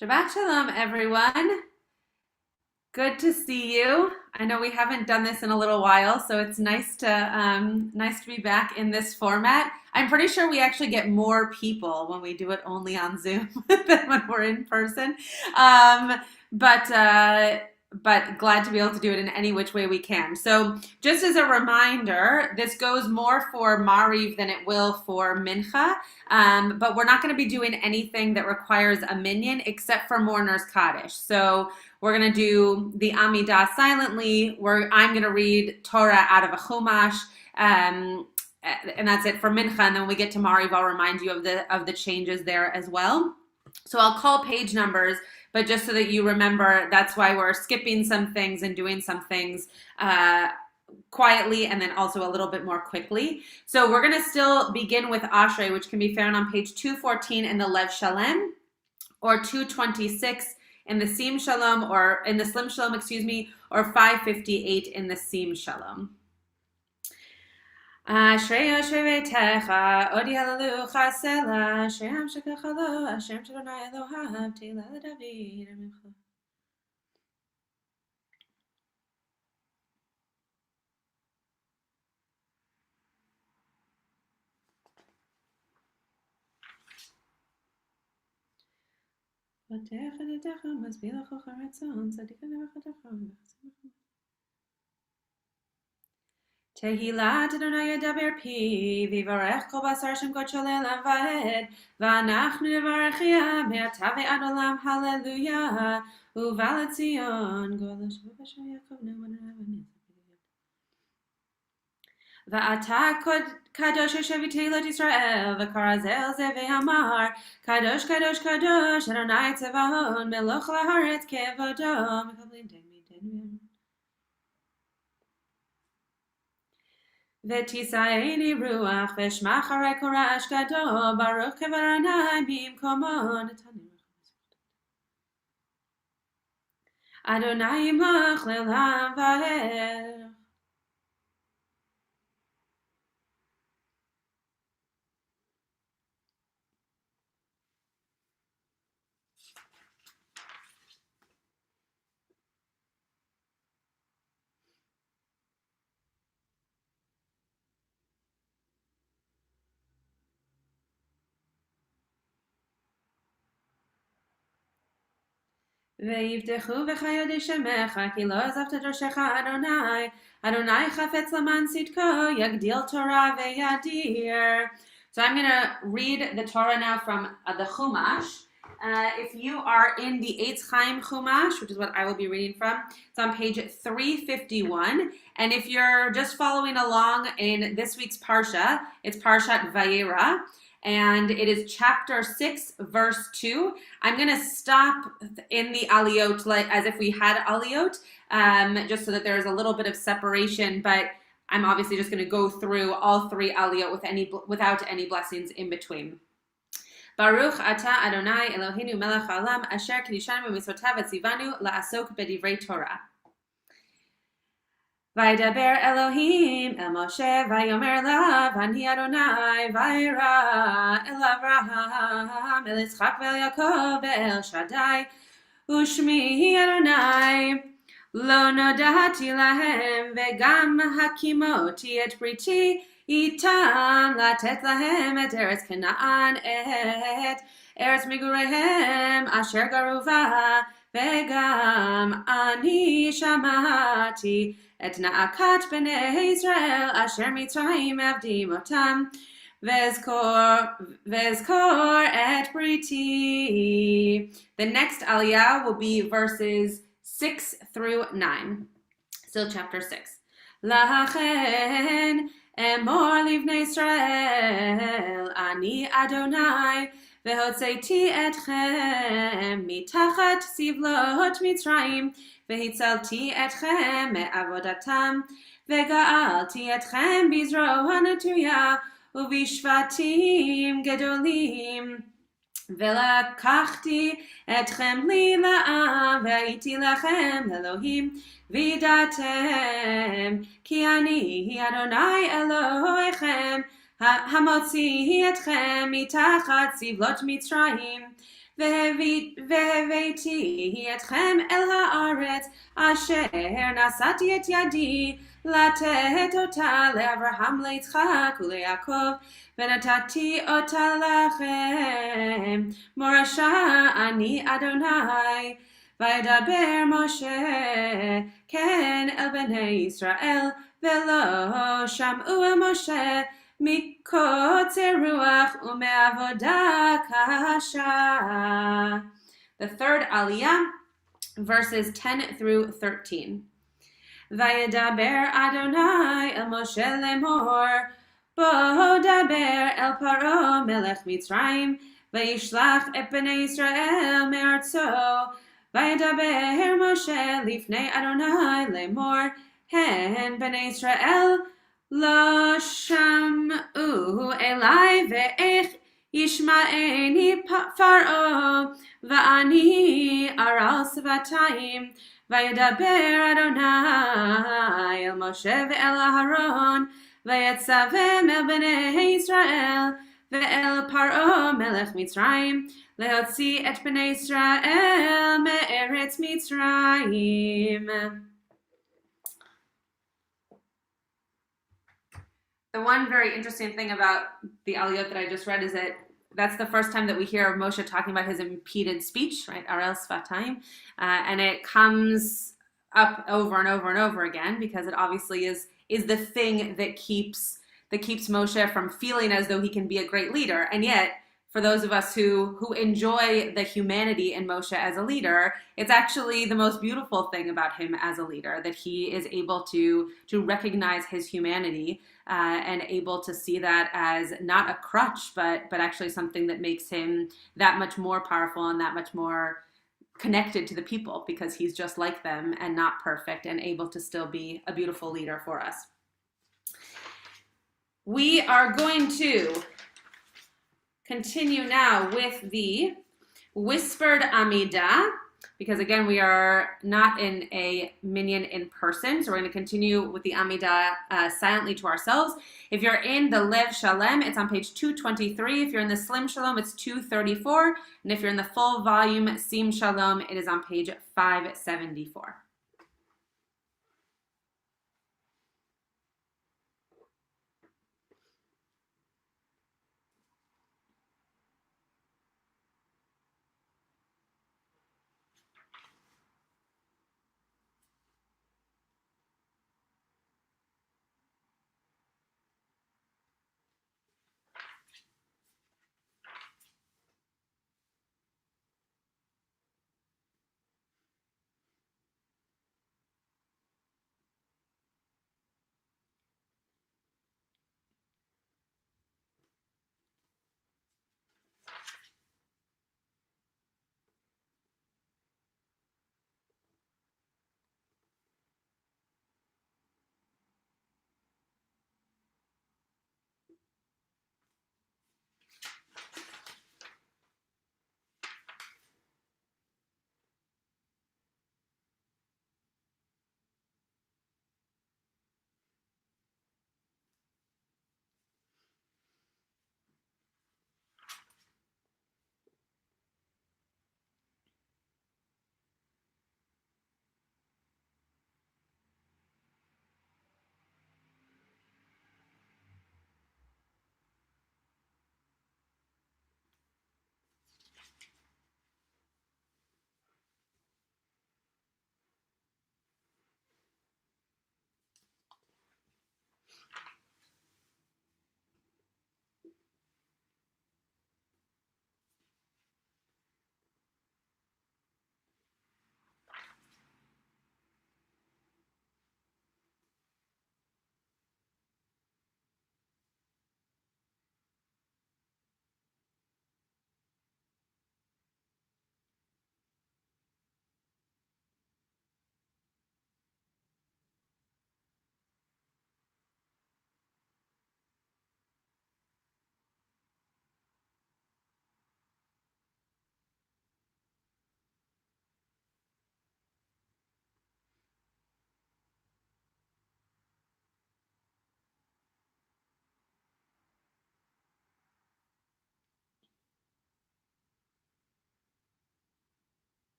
Shabbat Shalom, everyone. Good to see you. I know we haven't done this in a little while, so it's nice to be back in this format. I'm pretty sure we actually get more people when we do it only on Zoom than when we're in person. Um, but uh, but glad to be able to do it in any which way we can. So just as a reminder, this goes more for Mariv than it will for Mincha. But we're not going to be doing anything that requires a minyan except for Mourner's Kaddish. So we're going to do the Amidah silently. I'm going to read Torah out of a Chumash, and that's it for Mincha. And then when we get to Mariv, I'll remind you of the changes there as well. So I'll call page numbers, but just so that you remember, that's why we're skipping some things and doing some things quietly and then also a little bit more quickly. So we're going to still begin with Ashrae, which can be found on page 214 in the Lev Shalem, or 226 in the Sim Shalom, or in the Slim Shalom, or 558 in the Sim Shalom. Ashrae Ashrae V'techa, Odi Halalu Chasela, Ashrae Hamshakach Lo, Hashem Shadonai Elohav, Tila David, Mincha. Tehillah Adonai Yadaber Pi, Vivarech Kol Basar Shem Kol Elam Vaed, V'anachnu Nevarechia Me'ata Ve'ad Olam Hallelujah, Uvalet Zion Golash V'Bashar Yaakov Ne'Van V'ata Kadosh Yoshev Lot Yisrael V'Karazel Ze Ve'amar Kadosh Kadosh Kadosh Adonai Tzevahon Meloch Laharetz Kevodo Mekablim Ten V'tisaeni ruach v'shma charei korash gadol baruch kevaranai bimkomo netanim Adonai yimloch le'olam va'ed. Ve'yivtechu v'chayodei shemecha ki lo azavta droshecha Adonai Adonai chafetz laman sidko yagdil Torah ve'yadir. So I'm going to read the Torah now from the Chumash. If you are in the Eitz Chaim Chumash, which is what I will be reading from, it's on page 351. And if you're just following along in this week's Parsha, it's Parshat Vayera. And it is chapter 6, verse 2. I'm going to stop in the aliyot like as if we had aliyot, just so that there's a little bit of separation, but I'm obviously just going to go through all three aliyot without any blessings in between. Baruch ata Adonai Eloheinu melech haolam asher kedishanu b'mitzvotav v'tzivanu la'asok b'divrei Torah. Vaydaber Elohim el Moshe vayomer elav ani Adonai vayra el Avraham el Yitzchak ve'el Yaakov ve'el Shaddai ushmi Adonai lo nodati lahem ve'gam hakimoti et briti itam latet lahem et eretz Canaan et eretz migurehem asher garuva ve'gam ani shamati et na'akat b'nei Israel asher mitzrayim avdim otam vezkor et briti. The next aliyah will be verses 6 through 9. Still chapter 6. Lachen emor livnei Israel ani Adonai והוצאתי אתכם מתחת סבלות מצרים והצלתי אתכם מעבודתם וגאלתי אתכם בזרוע נטויה ובשבטים גדולים ולקחתי אתכם לי לעם והייתי לכם אלוהים וידעתם כי אני אדוני אלוהיכם המוציא אתכם מתחת סבלות מצרים והבאתי אתכם אל הארץ אשר נשאתי את ידי לתת אותה לאברהם ליצחק וליעקב ונתתי אותה לכם מורשה אני אדוני וידבר משה כן אל בני ישראל ולא שמעו אל משה מקוצר רוח ומעבודה קשה. The third aliyah, verses 10 through 13. וידבר אדוני אל משה לאמור בוא דבר אל פרעה מלך מצרים וישלח את בני ישראל מארצו וידבר משה לפני אדוני לאמור הן בני ישראל לא שמעו אלי ואיך ישמעני פרעה ואני ארעל שפתיים וידבר אדוני אל משה ואל אהרון ויצווים אל בני ישראל ואל פרעה מלך מצרים להוציא את בני ישראל מארץ מצרים. The one very interesting thing about the aliyot that I just read is that that's the first time that we hear of Moshe talking about his impeded speech, right? Arel Sfatayim. And it comes up over and over and over again because it obviously is the thing that keeps Moshe from feeling as though he can be a great leader. And yet, for those of us who enjoy the humanity in Moshe as a leader, it's actually the most beautiful thing about him as a leader, that he is able to recognize his humanity and able to see that as not a crutch, but actually something that makes him that much more powerful and that much more connected to the people because he's just like them and not perfect and able to still be a beautiful leader for us. We are going to continue now with the whispered Amidah, because again, we are not in a minyan in person, so we're going to continue with the Amidah silently to ourselves. If you're in the Lev Shalem, it's on page 223. If you're in the Slim Shalom, it's 234. And if you're in the full volume Sim Shalom, it is on page 574.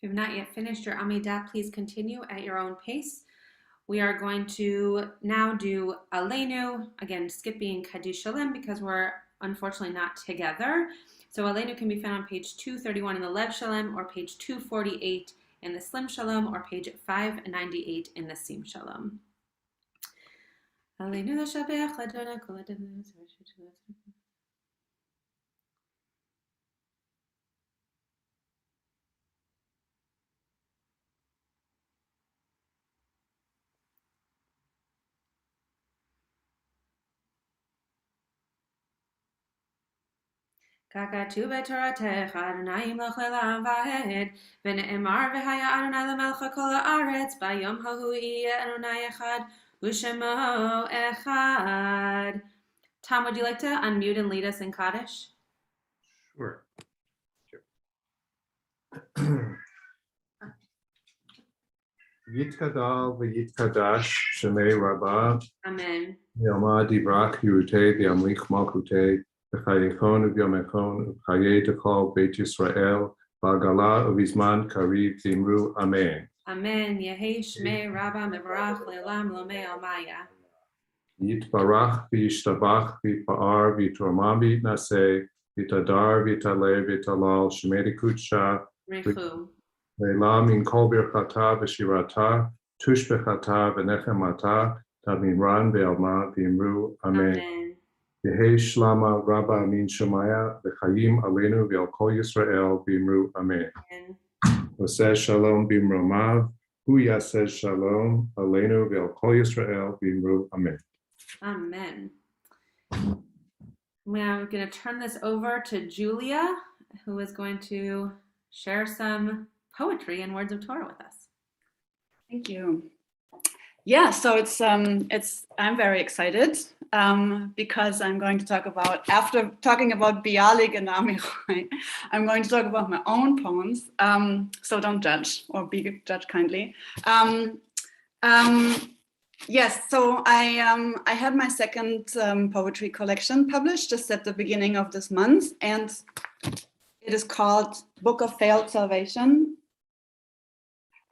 If you've not yet finished your Amidah, please continue at your own pace. We are going to now do Aleinu, again, skipping Kaddish Shalom because we're unfortunately not together. So Aleinu can be found on page 231 in the Lev Shalom, or page 248 in the Slim Shalom, or page 598 in the Sim Shalom. Aleinu l'shabech l'Adonai kol adonai. Kakatu b'toratecha Adonai yimloch le'olam va'ed v'ne'emar v'haya Adonai le'melech kol ha'aretz b'yom hahu yiyeh Adonai echad u'shemo echad. Tom, would you like to unmute and lead us in Kaddish? Sure. Yitkadal v'yitkadash shemei rabba. Amen. Yoma divrach yurute v'yamlich malchute v'chayechon v'yamechon v'chaye tekol Beit Yisrael v'agala uvizman kariv zimru. Amen. Amen. Yehei shmei rabba mevarach le'olam lomei almaya. Yitbarach v'yishtabach v'pa'ar v'torma v'yitnaseh v'tadar v'taleh v'talal shemei kutsha Rechu. Leila min kol birchata v'shirata tush bechata v'nechemata taminran ve'alma v'imru. Amen. Amen. Yehi shlama rabba min shemaya v'chayim aleinu v'al kol Yisrael v'imru. Amen. Oseh shalom b'imromav hu yaseh shalom aleinu v'al kol Yisrael v'imru. Amen. Amen. Now I'm going to turn this over to Julia, who is going to share some poetry and words of Torah with us. Thank you. Yeah, so I'm very excited because I'm going to talk about, after talking about Bialik and Amirai, I'm going to talk about my own poems. So don't judge, or be judged kindly. Yes, so I had my second poetry collection published just at the beginning of this month, and it is called Book of Failed Salvation.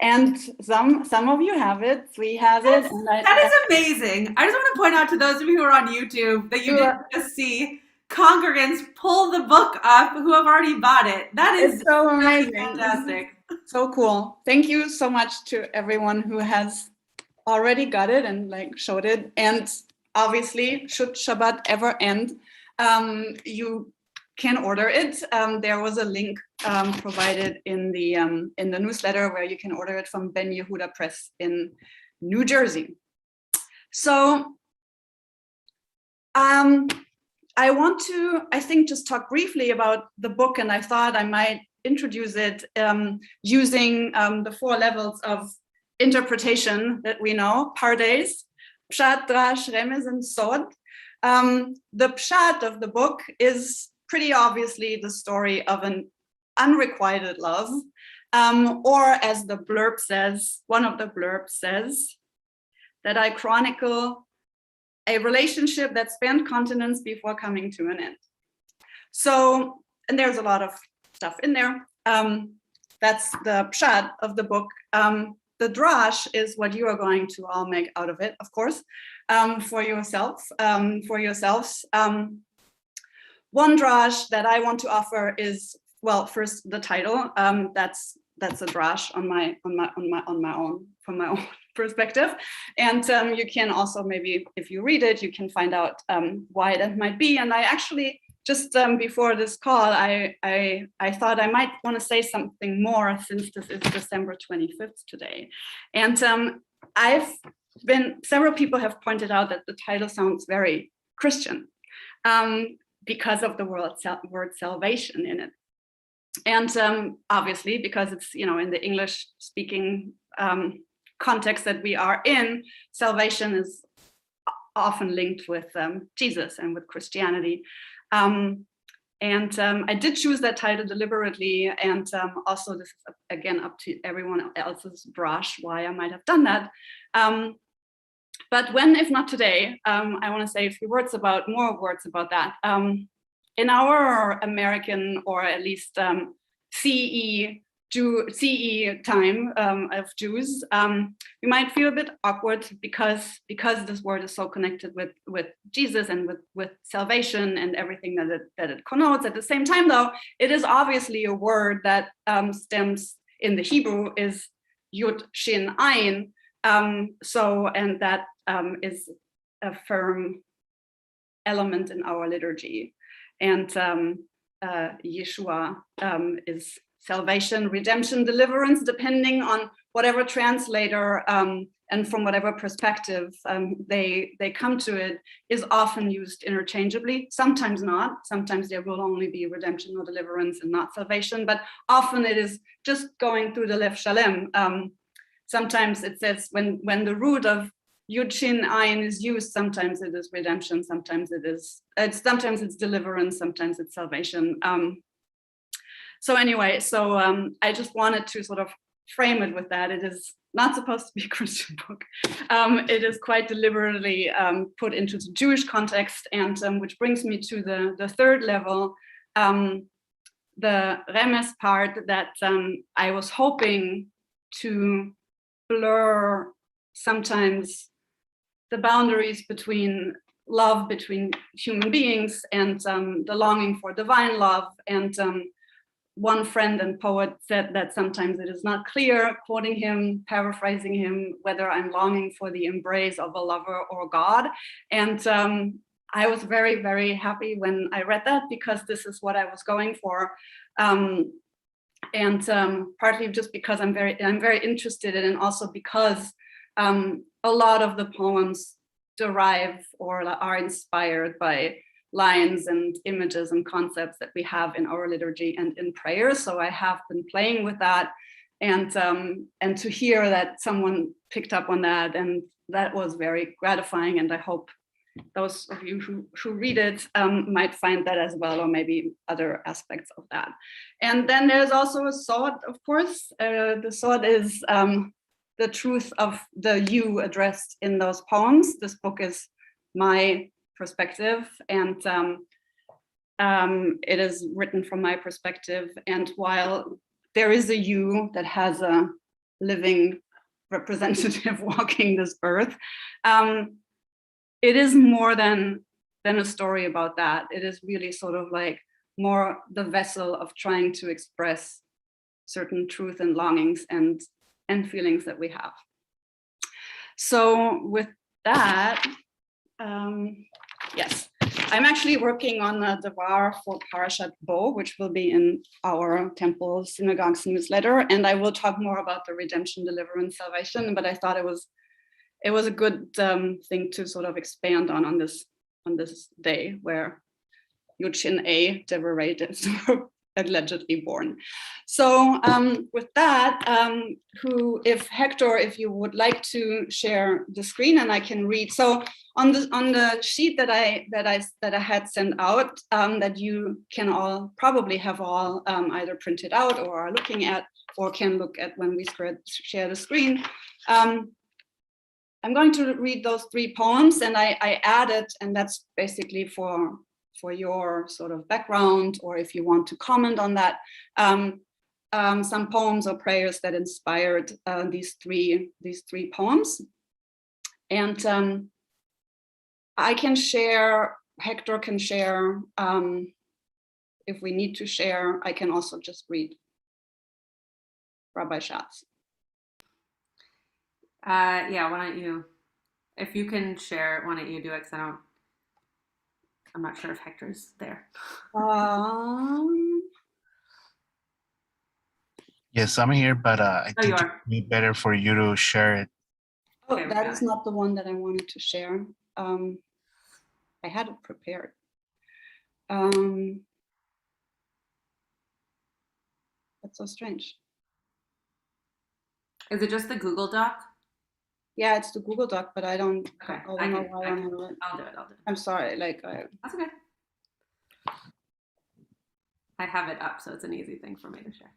And some of you have it, we have it. And that is amazing. I just want to point out to those of you who are on YouTube that you didn't just see congregants pull the book up who have already bought it. That is so amazing. Fantastic. So cool. Thank you so much to everyone who has already got it and like showed it. And obviously, should Shabbat ever end, you can order it. There was a link provided in the newsletter where you can order it from Ben Yehuda Press in New Jersey. So I want to, I think, just talk briefly about the book, and I thought I might introduce it using the 4 levels of interpretation that we know: Pardes, Pshat, Drash, Remez, and Sod. The Pshat of the book is pretty obviously the story of an unrequited love, or as the blurb says, one of the blurbs says, that I chronicle a relationship that spanned continents before coming to an end. So, and there's a lot of stuff in there. That's the pshat of the book. The drash is what you are going to all make out of it, of course, for yourselves. One drash that I want to offer is, well, first the title. That's a drash on my own, from my own perspective, and you can also, maybe if you read it, you can find out why that might be. And I actually just before this call, I thought I might want to say something more, since this is December 25th today, and several people have pointed out that the title sounds very Christian because of the word salvation in it. And obviously, because it's, in the English speaking context that we are in, salvation is often linked with Jesus and with Christianity. And I did choose that title deliberately. And also, this is again up to everyone else's brush why I might have done that. But when, if not today, I want to say a few more words about that. In our American, or at least CE CE time of Jews, we might feel a bit awkward because this word is so connected with Jesus and with salvation and everything that it connotes. At the same time, though, it is obviously a word that stems in the Hebrew is Yud Shin Ayin. And that is a firm element in our liturgy. And Yeshua is salvation, redemption, deliverance, depending on whatever translator and from whatever perspective they come to it, is often used interchangeably. Sometimes not. Sometimes there will only be redemption or deliverance and not salvation, but often it is just going through the Lev Shalem. Sometimes it says when the root of Yud Shin Ayin is used, sometimes it is redemption, sometimes it's deliverance, sometimes it's salvation. So I just wanted to sort of frame it with that. It is not supposed to be a Christian book. It is quite deliberately put into the Jewish context, and which brings me to the third level, the Remes part that I was hoping to blur sometimes the boundaries between love between human beings and the longing for divine love. And one friend and poet said that sometimes it is not clear, quoting him, paraphrasing him, whether I'm longing for the embrace of a lover or God. And I was very, very happy when I read that, because this is what I was going for. And partly just because I'm very interested in it, and also because a lot of the poems derive or are inspired by lines and images and concepts that we have in our liturgy and in prayer. So I have been playing with that, and to hear that someone picked up on that, and that was very gratifying. And I hope those of you who read it might find that as well, or maybe other aspects of that. And then there's also a sword, of course. The sword is the truth of the you addressed in those poems. This book is my perspective, and it is written from my perspective. And while there is a you that has a living representative walking this earth, it is more than a story about that. It is really sort of like more the vessel of trying to express certain truth and longings and feelings that we have. So with that, yes, I'm actually working on a devar for Parashat Bo, which will be in our temple synagogue's newsletter, and I will talk more about the redemption, deliverance, salvation. But I thought it was a good thing to sort of expand on this day where Yud Shin A Devaret is allegedly born. So with that, if Hector, if you would like to share the screen, and I can read. So on the sheet that I had sent out, that you can all probably have all either printed out or are looking at, or can look at when we share the screen. I'm going to read those 3 poems, and I added, and that's basically for your sort of background, or if you want to comment on that, some poems or prayers that inspired these three poems. And I can share, Hector can share, if we need to share. I can also just read Rabbi Schatz. Yeah, why don't you, if you can share, why don't you do it, because I'm not sure if Hector's there. Yes, I'm here, but I think it'd be better for you to share it. Oh, okay, that is not the one that I wanted to share. I had it prepared. That's so strange. Is it just the Google Doc? Yeah, it's the Google Doc, but I don't. Okay, I don't know why I'm. I'll do it. I'm sorry. That's okay. I have it up, so it's an easy thing for me to share.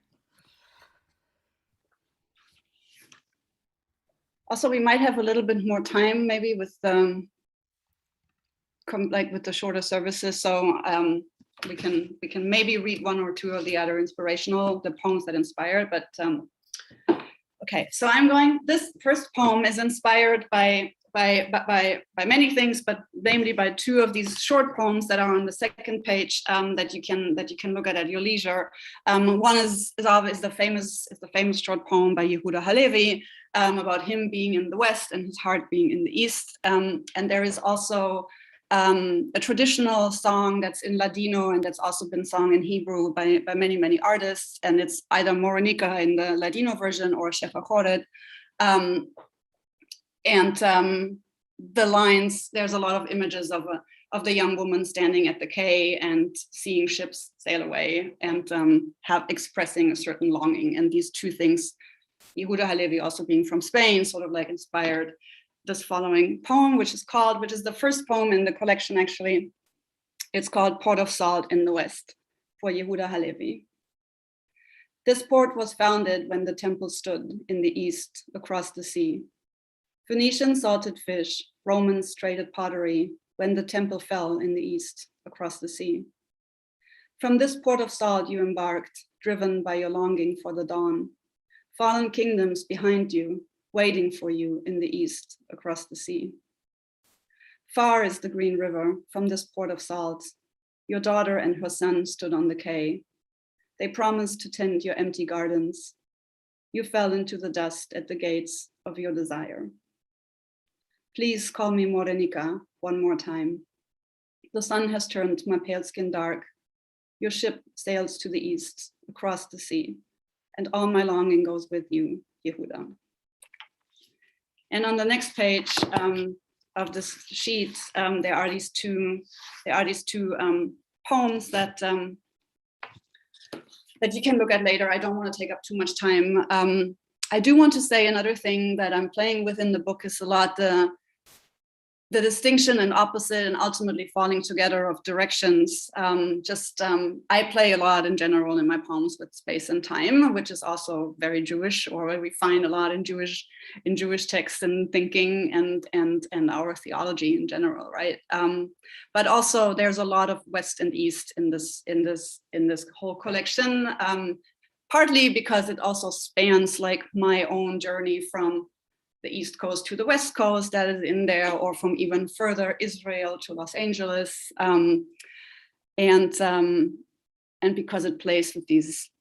Also, we might have a little bit more time, maybe with with the shorter services. So we can maybe read one or two of the other the poems that inspired, but okay, so this first poem is inspired by many things, but namely by two of these short poems that are on the second page that you can look at your leisure. One is the famous short poem by Yehuda Halevi about him being in the West and his heart being in the East. And there is also a traditional song that's in Ladino and that's also been sung in Hebrew by many artists, and it's either Morenica in the Ladino version or Shefa Choret. The lines, there's a lot of images of the young woman standing at the quay and seeing ships sail away and expressing a certain longing. And these two things, Yehuda Halevi also being from Spain, sort of like inspired this following poem, which is the first poem in the collection actually. It's called Port of Salt in the West for Yehuda Halevi. This port was founded when the temple stood in the east across the sea. Phoenician salted fish, Romans traded pottery when the temple fell in the east across the sea. From this port of salt you embarked, driven by your longing for the dawn. Fallen kingdoms behind you, waiting for you in the east across the sea. Far is the green river from this port of salt. Your daughter and her son stood on the quay. They promised to tend your empty gardens. You fell into the dust at the gates of your desire. Please call me Morenica one more time. The sun has turned my pale skin dark. Your ship sails to the east across the sea, and all my longing goes with you, Yehuda. And on the next page of this sheet, there are these two poems that you can look at later. I don't want to take up too much time. I do want to say another thing that I'm playing with in the book is a lot the distinction and opposite and ultimately falling together of directions. I play a lot in general in my poems with space and time, which is also very Jewish, or we find a lot in Jewish texts and thinking and our theology in general, right? But also there's a lot of West and East in this whole collection, partly because it also spans like my own journey from the East Coast to the West Coast that is in there, or from even further Israel to Los Angeles, and because it plays with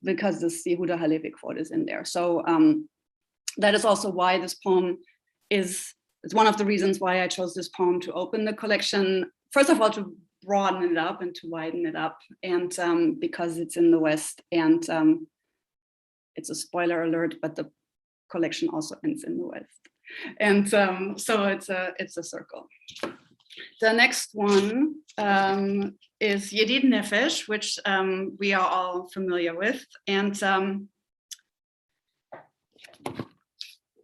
because this Yehuda Halevi quote is in there. So that is also why this poem it's one of the reasons why I chose this poem to open the collection. First of all, to broaden it up and to widen it up, and because it's in the West, and it's a spoiler alert, but the collection also ends in the West. And so it's a circle. The next one is Yedid Nefesh, which we are all familiar with. And I'm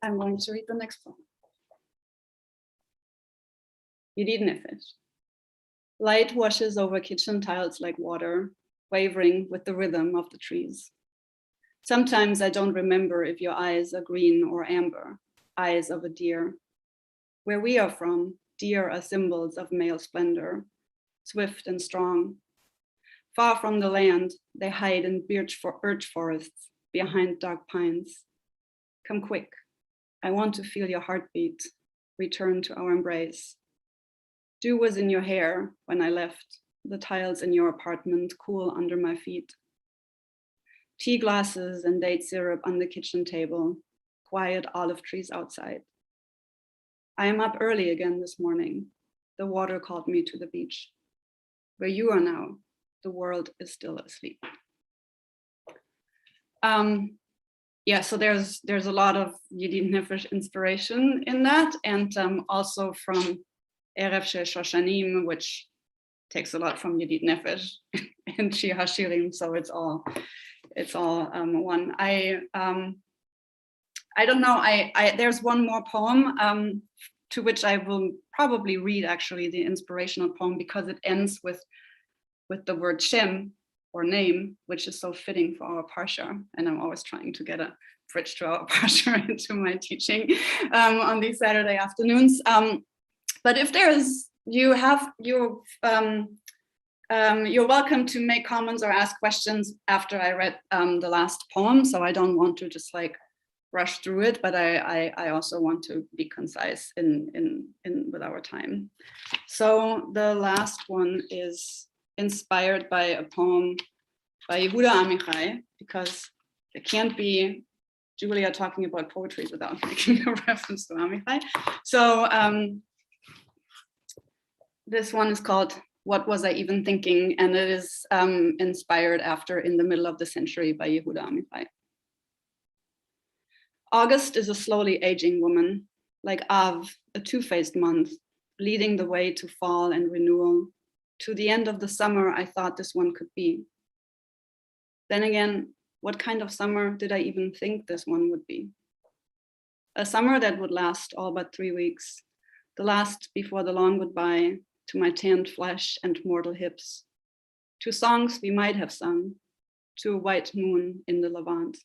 going to read the next one. Yedid Nefesh. Light washes over kitchen tiles like water, wavering with the rhythm of the trees. Sometimes I don't remember if your eyes are green or amber, eyes of a deer. Where we are from, deer are symbols of male splendor, swift and strong. Far from the land, they hide in birch forests behind dark pines. Come quick, I want to feel your heartbeat, return to our embrace. Dew was in your hair when I left, the tiles in your apartment cool under my feet. Tea glasses and date syrup on the kitchen table, quiet olive trees outside. I am up early again this morning. The water called me to the beach. Where you are now, the world is still asleep. So there's a lot of Yedid Nefesh inspiration in that, and also from Erev Shel Shoshanim, which takes a lot from Yedid Nefesh and Shir HaShirim, so it's all one. I don't know, there's one more poem to which I will probably read actually the inspirational poem, because it ends with the word Shem, or name, which is so fitting for our Parsha. And I'm always trying to get a bridge to our Parsha into my teaching on these Saturday afternoons. But if You're welcome to make comments or ask questions after I read the last poem. So I don't want to just like rush through it, but I also want to be concise in with our time. So the last one is inspired by a poem by Yehuda Amichai, because it can't be Julia talking about poetry without making a reference to Amichai. So this one is called What Was I Even Thinking? And it is inspired after In the Middle of the Century by Yehuda Amichai. August is a slowly aging woman, like Av, a two-faced month, leading the way to fall and renewal. To the end of the summer, I thought this one could be. Then again, what kind of summer did I even think this one would be? A summer that would last all but 3 weeks, the last before the long goodbye to my tanned flesh and mortal hips, to songs we might have sung, to a white moon in the Levant.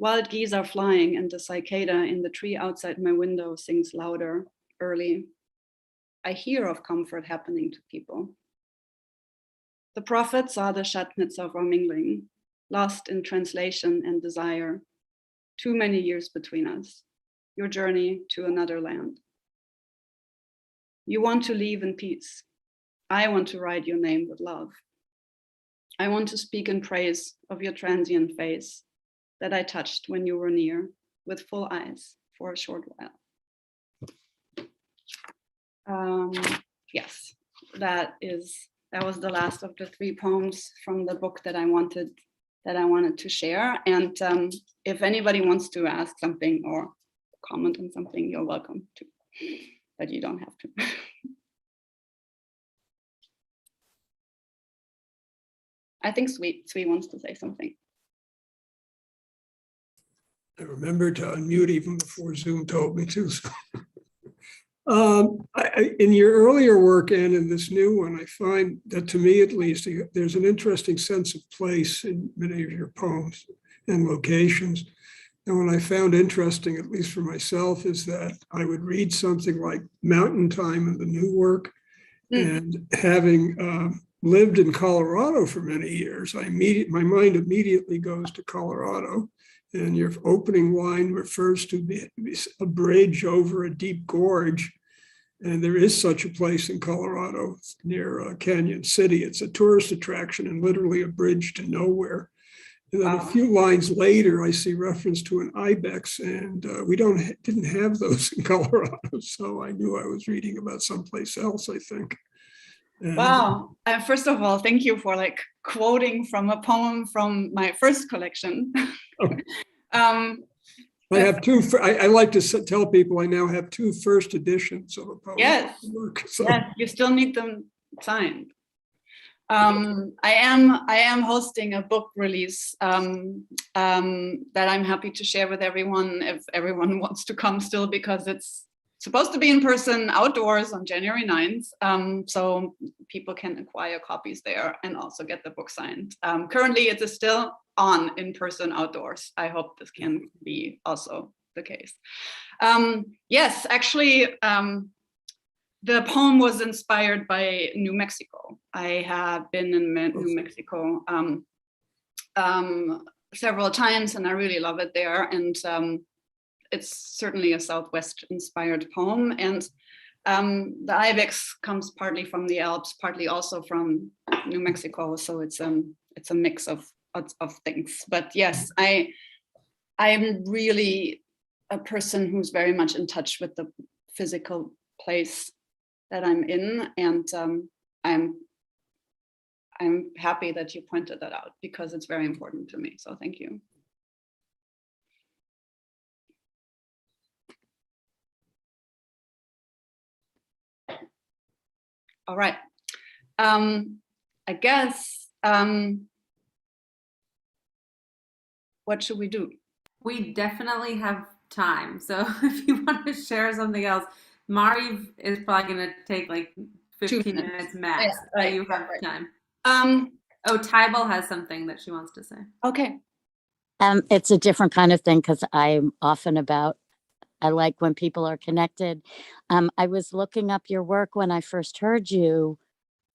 Wild geese are flying and the cicada in the tree outside my window sings louder, early. I hear of comfort happening to people. The prophet saw the shatnitz of our mingling, lost in translation and desire. Too many years between us, your journey to another land. You want to leave in peace. I want to write your name with love. I want to speak in praise of your transient face that I touched when you were near with full eyes for a short while. Yes, that was the last of the 3 poems from the book that I wanted to share. And if anybody wants to ask something or comment on something, you're welcome to, but you don't have to. I think Sweet wants to say something. I remembered to unmute even before Zoom told me to. So. In your earlier work and in this new one, I find that, to me at least, there's an interesting sense of place in many of your poems and locations. And what I found interesting, at least for myself, is that I would read something like Mountain Time in the new work, and having lived in Colorado for many years, my mind immediately goes to Colorado. And your opening line refers to a bridge over a deep gorge. And there is such a place in Colorado near Canyon City. It's a tourist attraction and literally a bridge to nowhere. And then a few lines later, I see reference to an ibex, and we didn't have those in Colorado. So I knew I was reading about someplace else, I think. And, wow. First of all, thank you for like quoting from a poem from my first collection. I have 2. I like to tell people I now have 2 first editions of a poem. Yes, work, so. yes, you still need them signed. I am hosting a book release that I'm happy to share with everyone if everyone wants to come still, because it's supposed to be in person outdoors on January 9th. So people can acquire copies there and also get the book signed. Currently it is still on in person outdoors. I hope this can be also the case. Yes, actually, the poem was inspired by New Mexico. I have been in New Mexico several times and I really love it there. And it's certainly a Southwest inspired poem. And the ibex comes partly from the Alps, partly also from New Mexico. So it's a mix of things. But yes, I am really a person who's very much in touch with the physical place that I'm in, and I'm happy that you pointed that out because it's very important to me. So thank you. All right. I guess, what should we do? We definitely have time. So if you want to share something else, Mari is probably going to take like 15 minutes max. Yeah, right, you have right. time. Tybal has something that she wants to say. Okay. It's a different kind of thing because I'm often I like when people are connected. I was looking up your work when I first heard you,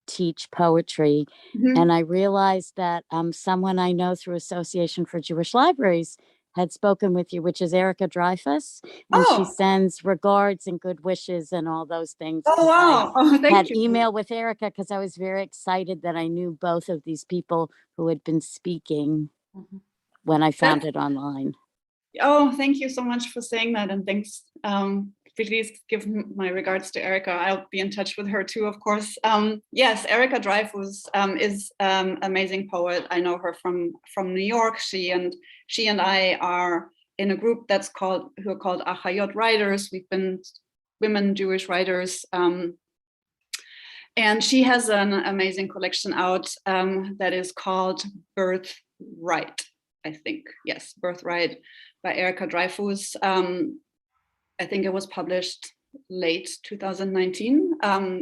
teach poetry. Mhm. And I realized that someone I know through Association for Jewish Libraries had spoken with you, which is Erica Dreyfus, and she Oh, sends regards and good wishes and all those things. oh 'cause wow. Oh, I thank had you. email with Erica because I was very excited that I knew both of these people who had been speaking when I found it online. Oh, thank you so much for saying that, and thanks. Please give my regards to Erica. I'll be in touch with her too, of course. Yes, Erica Dreyfus is amazing poet. I know her from New York. She and I are in a group who are called Achayot Writers. We've been women Jewish writers. And she has an amazing collection out that is called Birthright, I think. Yes, Birthright by Erica Dreyfus. I think it was published late 2019.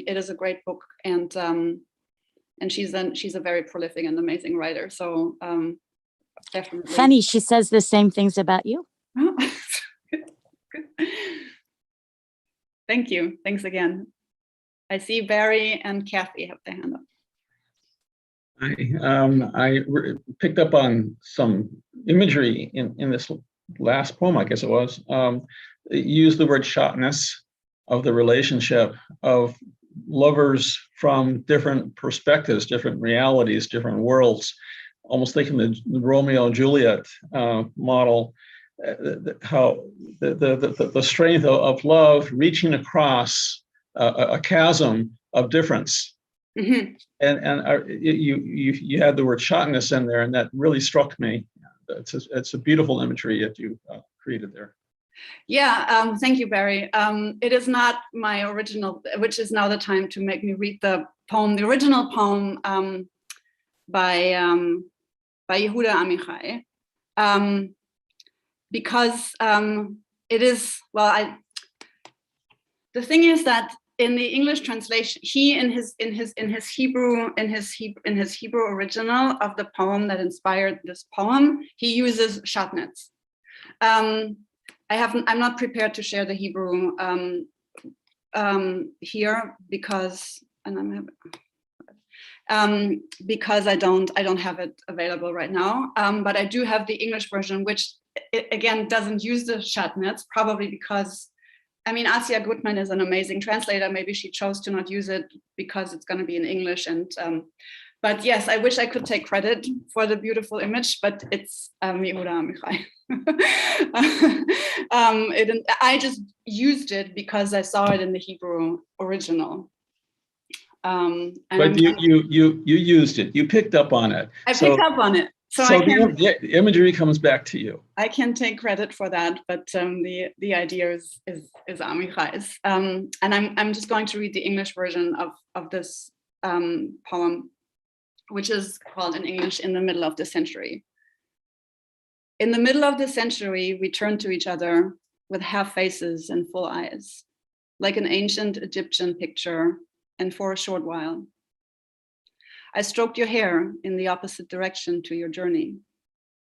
It is a great book, and she's a very prolific and amazing writer. So definitely. Funny, she says the same things about you. Thank you. Thanks again. I see Barry and Kathy have their hand up. I picked up on some imagery in this last poem, I guess it was. It used the word shotness of the relationship of lovers from different perspectives, different realities, different worlds. Almost thinking the Romeo and Juliet model, how the strength of love reaching across a chasm of difference. Mm-hmm. And you had the word shotness in there, and that really struck me. It's a beautiful imagery that you created there. Yeah, thank you, Barry. It is not my original, which is now the time to make me read the poem, the original poem by Yehuda Amichai, because it is, well, the thing is that in the English translation, he in his Hebrew original of the poem that inspired this poem, he uses shatnez. I'm not prepared to share the Hebrew here because I don't have it available right now. But I do have the English version, which again doesn't use the shatnez, probably because, I mean, Asya Gutman is an amazing translator. Maybe she chose to not use it because it's going to be in English. And but yes, I wish I could take credit for the beautiful image, but it's Yehuda Amichai. I just used it because I saw it in the Hebrew original. But you used it. You picked up on it. I picked up on it. So the imagery comes back to you. I can take credit for that, but the idea is Amichai's. And I'm just going to read the English version of this poem, which is called in English, In the Middle of the Century. In the middle of the century, we turned to each other with half faces and full eyes, like an ancient Egyptian picture, and for a short while. I stroked your hair in the opposite direction to your journey.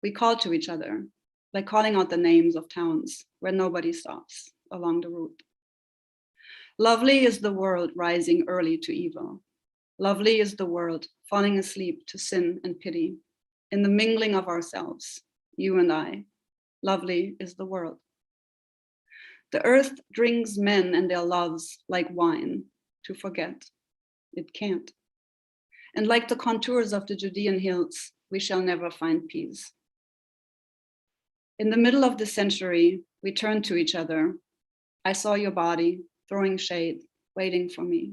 We called to each other, like calling out the names of towns where nobody stops along the route. Lovely is the world rising early to evil. Lovely is the world falling asleep to sin and pity. In the mingling of ourselves, you and I, lovely is the world. The earth drinks men and their loves like wine to forget. It can't. And like the contours of the Judean hills, we shall never find peace. In the middle of the century, we turned to each other. I saw your body throwing shade, waiting for me.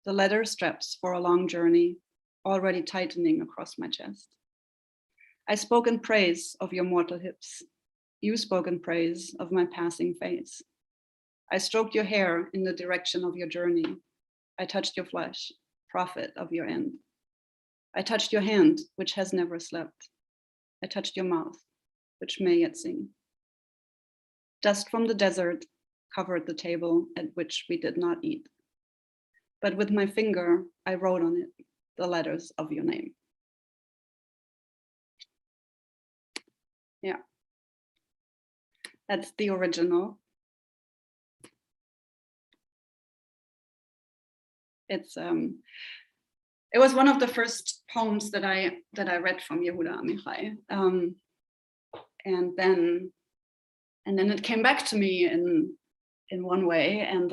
The leather straps for a long journey, already tightening across my chest. I spoke in praise of your mortal hips. You spoke in praise of my passing face. I stroked your hair in the direction of your journey. I touched your flesh, prophet of your end. I touched your hand, which has never slept. I touched your mouth, which may yet sing. Dust from the desert covered the table at which we did not eat. But with my finger, I wrote on it the letters of your name. Yeah, that's the original. It's it was one of the first poems that I read from Yehuda Amichai. And then it came back to me in one way, and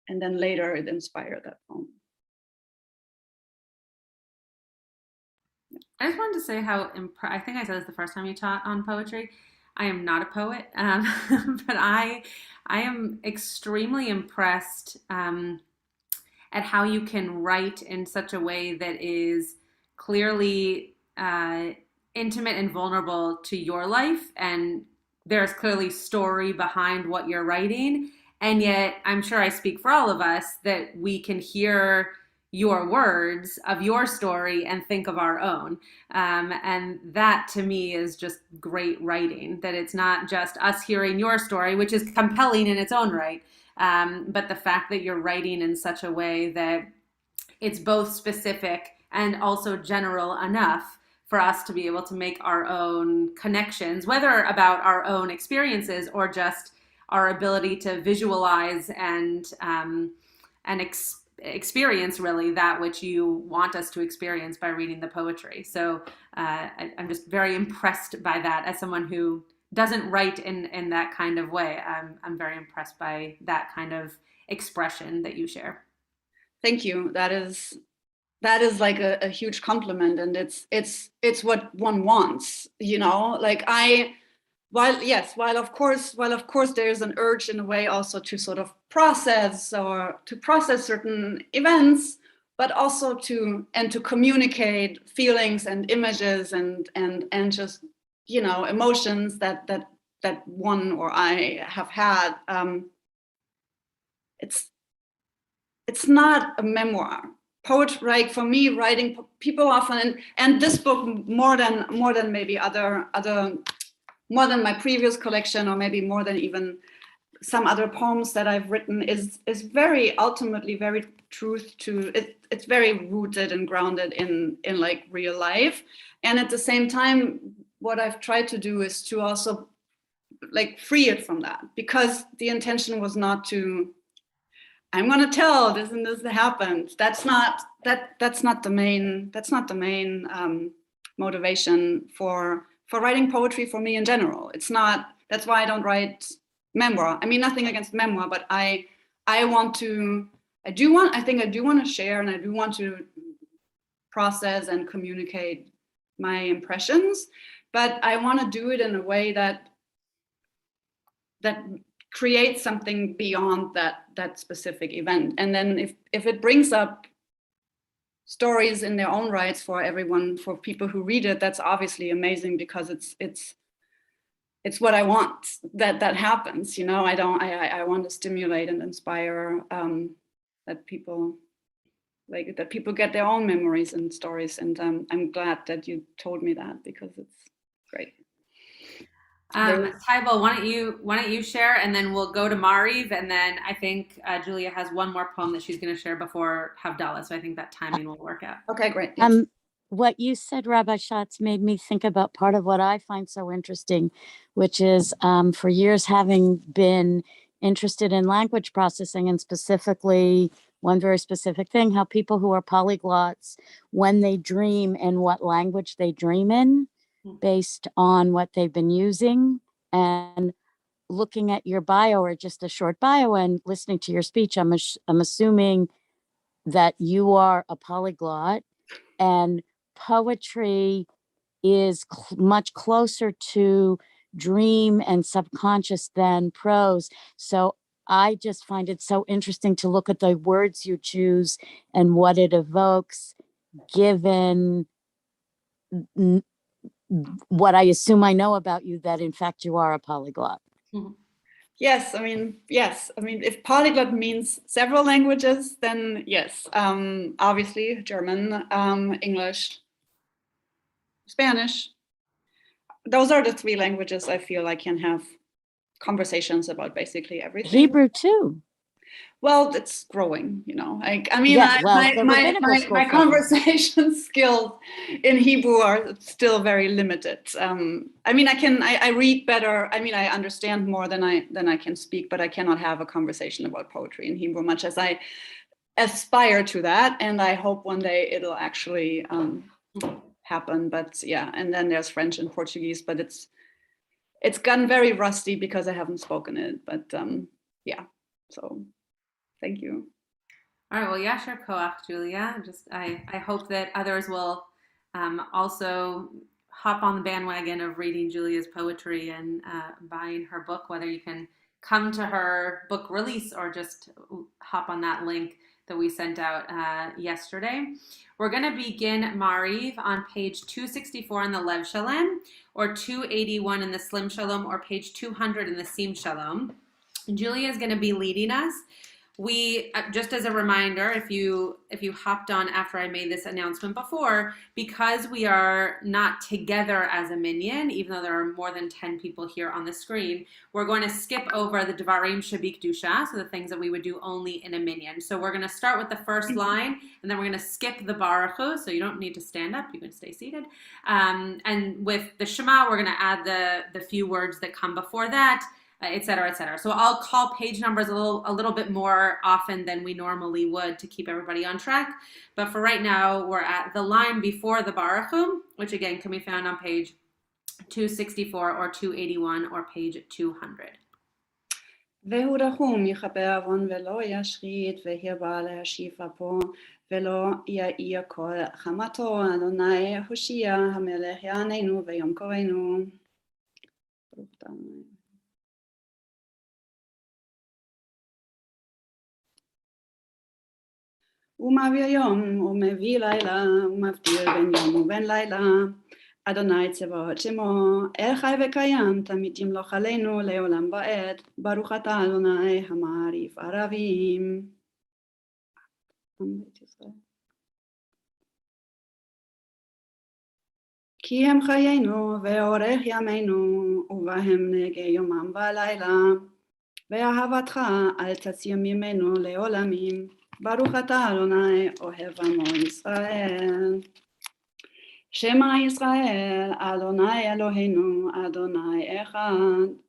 then later it inspired that poem. I just wanted to say how I think I said this the first time you taught on poetry. I am not a poet, but I am extremely impressed at how you can write in such a way that is clearly intimate and vulnerable to your life, and there's clearly story behind what you're writing. And yet, I'm sure I speak for all of us that we can hear your words of your story and think of our own. And that to me is just great writing, that it's not just us hearing your story, which is compelling in its own right, but the fact that you're writing in such a way that it's both specific and also general enough for us to be able to make our own connections, whether about our own experiences or just our ability to visualize and experience really that which you want us to experience by reading the poetry. So I'm just very impressed by that as someone who doesn't write in that kind of way. I'm very impressed by that kind of expression that you share. Thank you. That is like a huge compliment, and it's what one wants, you know. Like while of course there's an urge in a way also to sort of process certain events, but also to communicate feelings and images and just, you know, emotions that one or I have had. It's not a memoir. Poetry, like for me, writing, people often, and this book more than maybe other more than my previous collection, or maybe more than even some other poems that I've written, is very ultimately very truth to it. It's very rooted and grounded in like real life. And at the same time, what I've tried to do is to also like free it from that, because the intention was not to, I'm going to tell this and this happened. That's not the main motivation for writing poetry for me in general. It's not. That's why I don't write memoir. I mean, nothing against memoir, but I do want to share, and I do want to process and communicate my impressions, but I want to do it in a way that create something beyond that specific event. And then if it brings up stories in their own rights for everyone, for people who read it, that's obviously amazing, because it's what I want that happens, you know. I want to stimulate and inspire that people get their own memories and stories. And I'm glad that you told me that, because it's great. Tybal, why don't you share, and then we'll go to Mariv, and then I think Julia has one more poem that she's going to share before Havdalah, so I think that timing will work out. Okay, great. Yes. What you said, Rabbi Schatz, made me think about part of what I find so interesting, which is for years having been interested in language processing, and specifically one very specific thing, how people who are polyglots, when they dream, and what language they dream in, based on what they've been using. And looking at your bio, or just a short bio, and listening to your speech, I'm assuming that you are a polyglot, and poetry is much closer to dream and subconscious than prose. So I just find it so interesting to look at the words you choose and what it evokes, given what I assume I know about you, that in fact you are a polyglot. Mm-hmm. Yes, I mean, if polyglot means several languages, then yes, obviously German, English, Spanish. Those are the three languages I feel I can have conversations about basically everything. Hebrew too. Well, it's growing, you know. Like, I mean, yes, my conversation skills in Hebrew are still very limited. I mean, I read better. I mean, I understand more than I can speak, but I cannot have a conversation about poetry in Hebrew, much as I aspire to that, and I hope one day it'll actually happen. But yeah, and then there's French and Portuguese, but it's gotten very rusty because I haven't spoken it. But yeah, so thank you. All right, well, Yasher Koach, Julia. I hope that others will also hop on the bandwagon of reading Julia's poetry and buying her book, whether you can come to her book release or just hop on that link that we sent out yesterday. We're going to begin Mariv on page 264 in the Lev Shalom, or 281 in the Slim Shalom, or page 200 in the Sim Shalom. Julia is going to be leading us. We, just as a reminder, if you hopped on after I made this announcement before, because we are not together as a minyan, even though there are more than 10 people here on the screen, we're going to skip over the Devarim Shabik Dusha, so the things that we would do only in a minyan. So we're going to start with the first line, and then we're going to skip the Baruch Hu, so you don't need to stand up, you can stay seated. And with the Shema, we're going to add the few words that come before that, et cetera, et cetera. So I'll call page numbers a little bit more often than we normally would to keep everybody on track. But for right now, we're at the line before the Baruch Hu, which again can be found on page 264 or 281 or page 200. והוא רחום יכפר עוון ולא ישחית, והרבה להשיב אפו ולא יאיר כל חמתו. אדוני הושיע המלך יעננו ויום קראנו. הוא מעביר יום ומביא לילה, ומבדיל בין יום ובין לילה. אדוני צבאות שמו, אל חי וקיים, תמיד ימלוך עלינו לעולם ועד. ברוך אתה אדוני המעריף ערבים. כי הם חיינו ואורך ימינו, ובהם נגע יומם ולילה. ואהבתך אל תסיר ממנו לעולמים. ברוך אתה אדוני אוהב עמו ישראל. שמע ישראל, אדוני אלוהינו, אדוני אחד.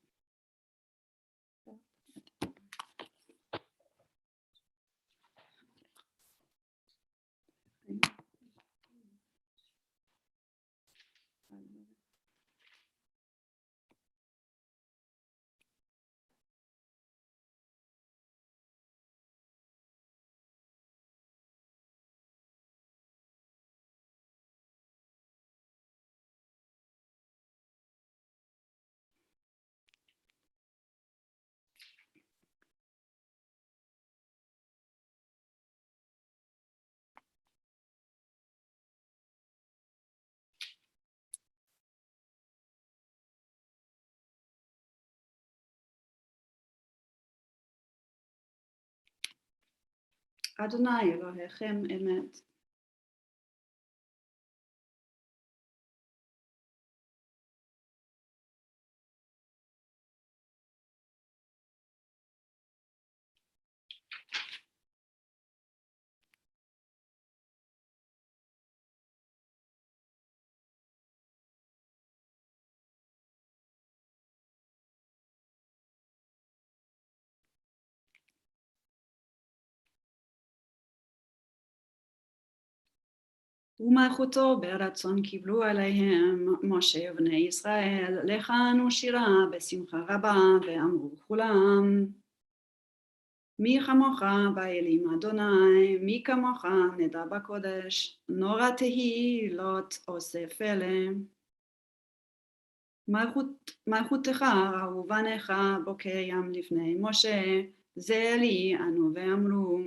אדוני אלוהיכם אמת. ומלכותו ברצון קיבלו עליהם משה ובני ישראל, לחנו שירה בשמחה רבה, ואמרו כולם. מי כמוך באלים אדוני, מי כמוך נדע בקודש, נורא תהי לוט עושה פלא. מלכותך ראו בניך בוקר ים לפני משה, זה לי ענו ואמרו,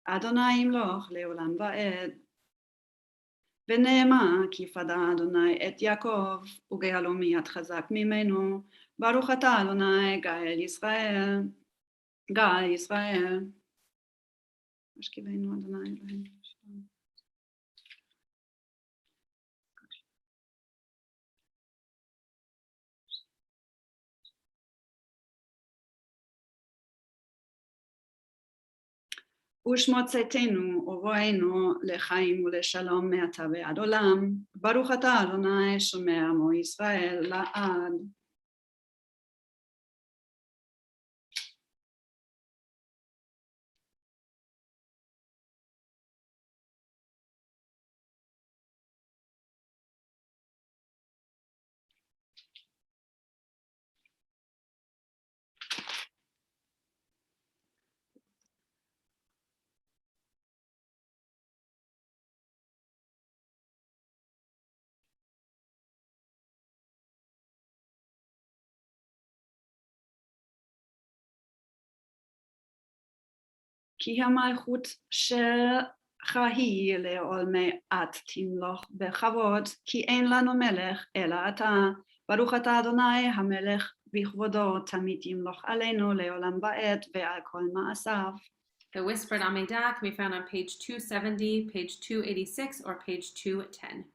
אדוני ימלוך לעולם ועד. ונאמר כי פדה אדוני את יעקב, וגאלו מיד חזק ממנו. ברוך אתה אדוני גאל ישראל. גאל ישראל. משכיבנו אדוני אלוהינו. ושמות צאתנו ובואנו לחיים ולשלום מעתה ועד עולם. ברוך אתה אדוני שומר עמו ישראל לעד. כי המלכות שלך היא לעולמי עד תמלוך בכבוד, כי אין לנו מלך אלא אתה, ברוך אתה אדוני המלך בכבודו תמיד ימלוך עלינו לעולם ועד ועל כל מעשיו. The Whispered Amidah can be found on page 270, page 286, or page 210.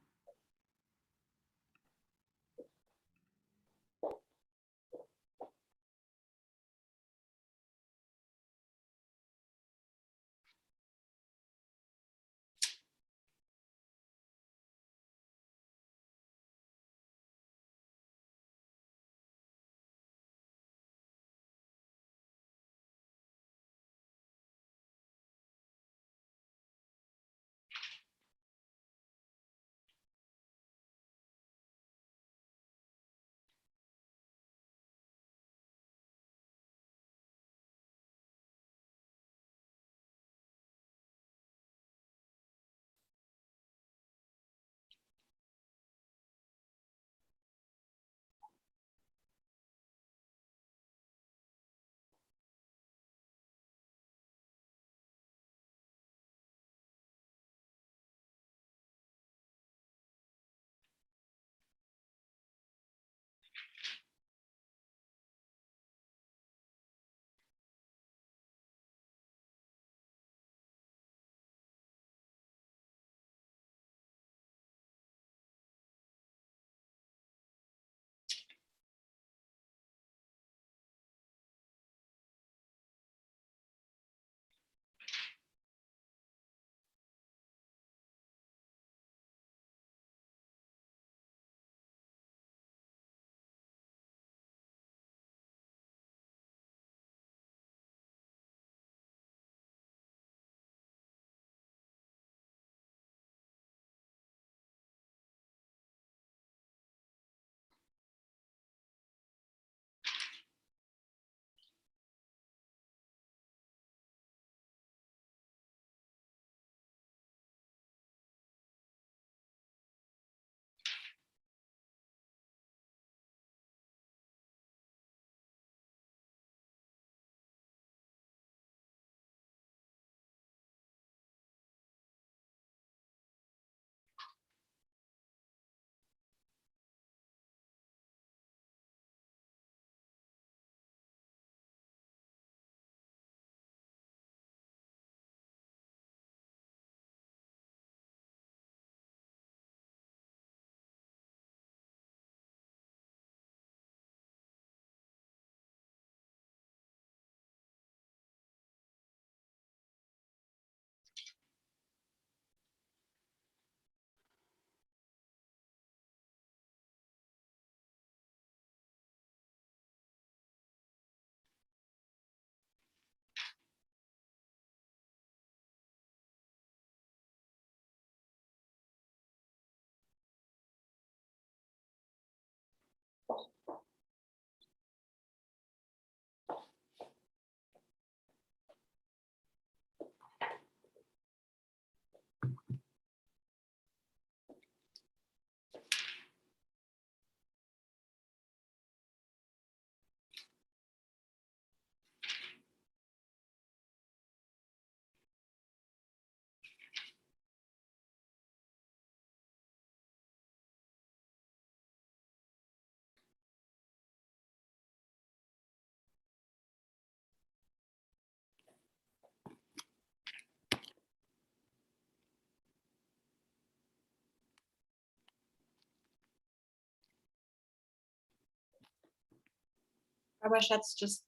Rabbi Schatz, just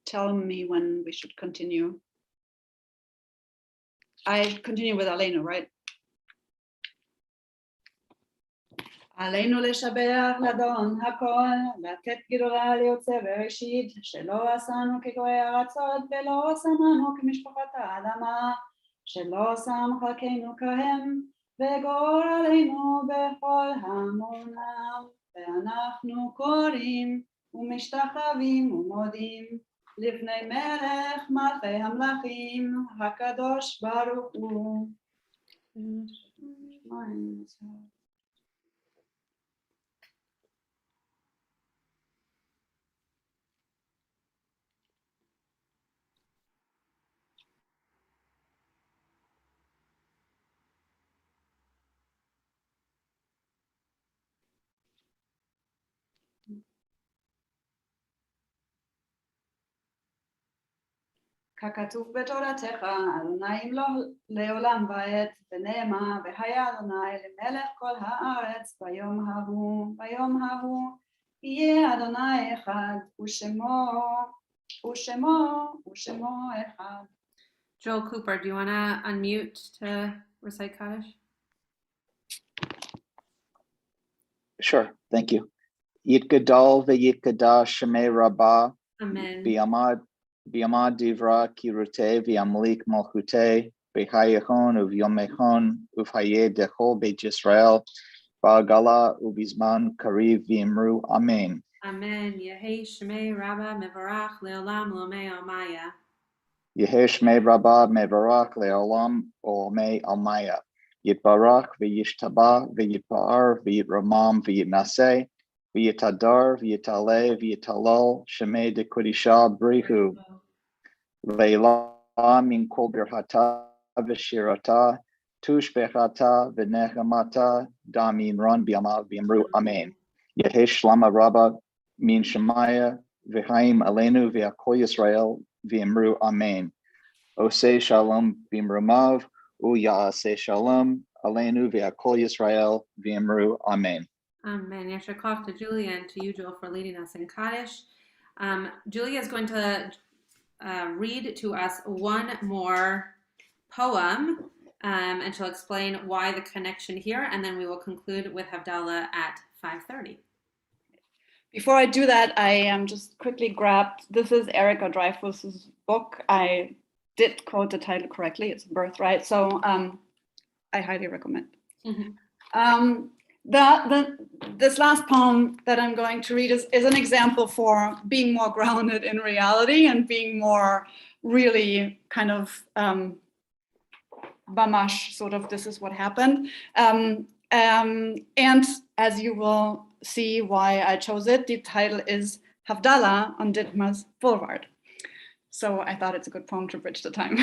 tell me when we should continue. I continue with Aleinu, right? עלינו לשבח לאדון הכל, לתת גדולה ליוצא בראשית, שלא עשנו כגויי ארצות ולא שמנו כמשפחת האדמה, שלא שם חלקנו כהם, וגור עלינו בכל המונם, ואנחנו קוראים ומשתחווים ומודים לפני מלך מלכי המלכים, הקדוש ברוך הוא. ככתוב בתורתך, אדוני ימלוך לעולם ועד, ונאמר, והיה אדוני למלך כל הארץ, ביום ההוא, יהיה אדוני אחד, ושמו אחד. Joel Cooper, do you want to unmute to recite Kaddish? Sure, thank you. Yitgadol v'yitgadah shemei rabbah Amen. b'yamad divra kirute v'yamlik malchute b'chayechon uv'yomechon uv'hayeh dechol beit Yisrael ba'agala ubizman kariv v'imru amen. Amen. Yehei Shmei Rabba Mevarach Leolam Lomei Almaya. Yehei Shmei Rabbah Mevarach Leolam Olmei Almaya. Yitbarach v'yishtaba v'yitpa'ar v'yitramam v'yitnaseh v'yitadar v'yitaleh v'yitalol Shemei dekodisha brihu leila min kol birchata v'shirata tushbechata v'nechamata damin ron b'yamav v'imru amen. Yehei Shlama Rabba min Shemaya v'chaim aleinu v'akol Yisrael v'imru amen. Osei shalom b'imrumav Ya'aseh shalom aleinu v'akol Yisrael v'imru amen. Amen. Yasher Koch to Julia and to you, Joel, for leading us in Kaddish. Julia is going to read to us one more poem, and she'll explain why the connection here, and then we will conclude with Havdalah at 5:30. Before I do that, I just quickly grabbed, this is Erica Dreyfuss's book. I did quote the title correctly, it's Birthright, so I highly recommend. Mm-hmm. This last poem that I'm going to read is an example for being more grounded in reality and being more really kind of bamash, sort of this is what happened. And as you will see why I chose it, the title is Havdalah on Ditma's Boulevard. So I thought it's a good poem to bridge the time.